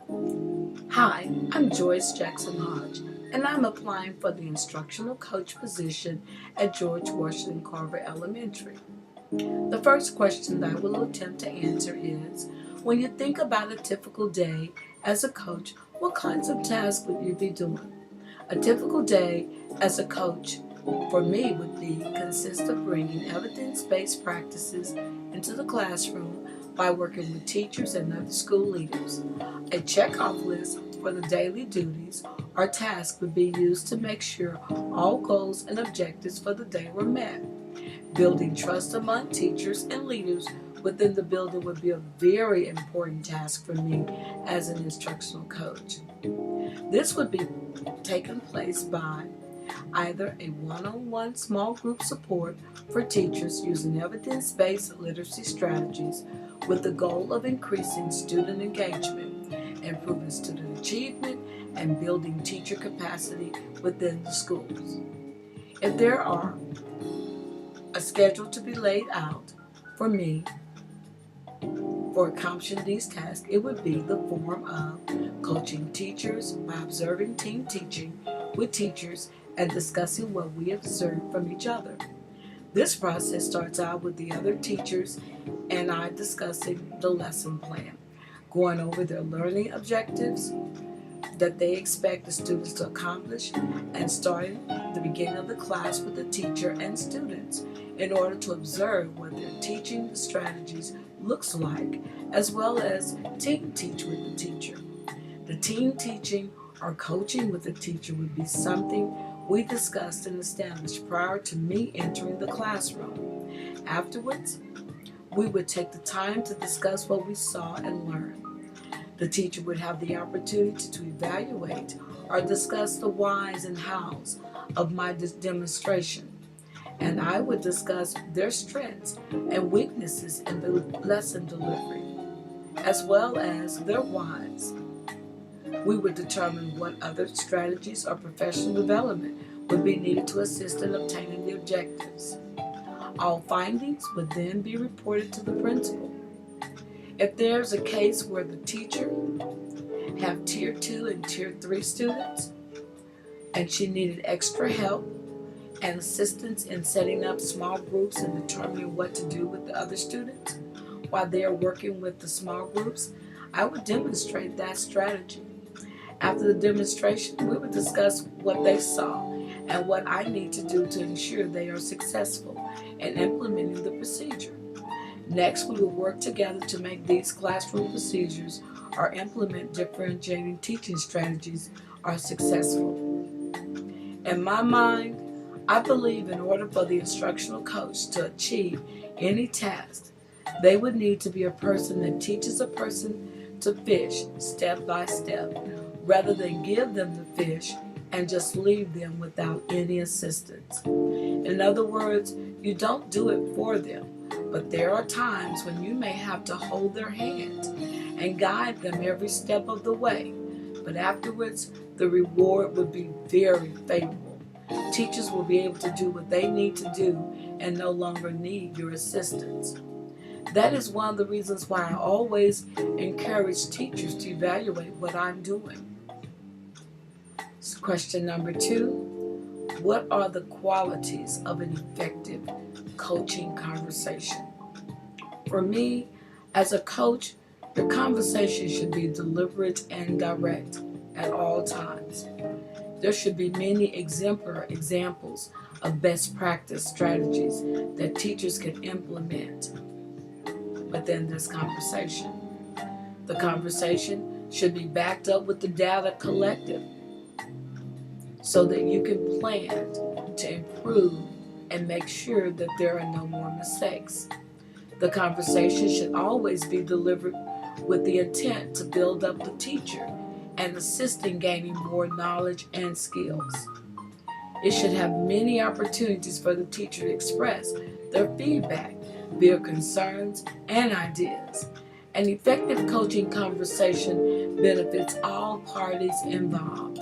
Hi, I'm Joyce Jackson-Hardge, and I'm applying for the instructional coach position at George Washington Carver Elementary. The first question that I will attempt to answer is, when you think about a typical day as a coach, what kinds of tasks would you be doing? A typical day as a coach for me would consist of bringing evidence-based practices into the classroom by working with teachers and other school leaders. A checkoff list for the daily duties or tasks would be used to make sure all goals and objectives for the day were met. Building trust among teachers and leaders within the building would be a very important task for me as an instructional coach. This would be taken place by either a one-on-one small group support for teachers using evidence-based literacy strategies with the goal of increasing student engagement, improving student achievement, and building teacher capacity within the schools. If there are a schedule to be laid out for me for accomplishing these tasks, it would be the form of coaching teachers by observing team teaching with teachers and discussing what we observed from each other. This process starts out with the other teachers and I discussing the lesson plan, going over their learning objectives that they expect the students to accomplish, and starting the beginning of the class with the teacher and students in order to observe what their teaching strategies looks like, as well as team teach with the teacher. The team teaching or coaching with the teacher would be something we discussed and established prior to me entering the classroom. Afterwards, we would take the time to discuss what we saw and learned. The teacher would have the opportunity to evaluate or discuss the whys and hows of my demonstration, and I would discuss their strengths and weaknesses in the lesson delivery, as well as their whys. We would determine what other strategies or professional development would be needed to assist in obtaining the objectives. All findings would then be reported to the principal. If there's a case where the teacher have Tier 2 and Tier 3 students and she needed extra help and assistance in setting up small groups and determining what to do with the other students while they are working with the small groups, I would demonstrate that strategy. After the demonstration, we would discuss what they saw and what I need to do to ensure they are successful in implementing the procedure. Next, we will work together to make these classroom procedures or implement differentiating teaching strategies are successful. In my mind, I believe in order for the instructional coach to achieve any task, they would need to be a person that teaches a person to fish step by step, rather than give them the fish and just leave them without any assistance. In other words, you don't do it for them, but there are times when you may have to hold their hand and guide them every step of the way. But afterwards, the reward would be very favorable. Teachers will be able to do what they need to do and no longer need your assistance. That is one of the reasons why I always encourage teachers to evaluate what I'm doing. Question number 2, what are the qualities of an effective coaching conversation? For me, as a coach, the conversation should be deliberate and direct at all times. There should be many exemplary examples of best practice strategies that teachers can implement within this conversation. The conversation should be backed up with the data collected so that you can plan to improve and make sure that there are no more mistakes. The conversation should always be delivered with the intent to build up the teacher and assist in gaining more knowledge and skills. It should have many opportunities for the teacher to express their feedback, their concerns, and ideas. An effective coaching conversation benefits all parties involved.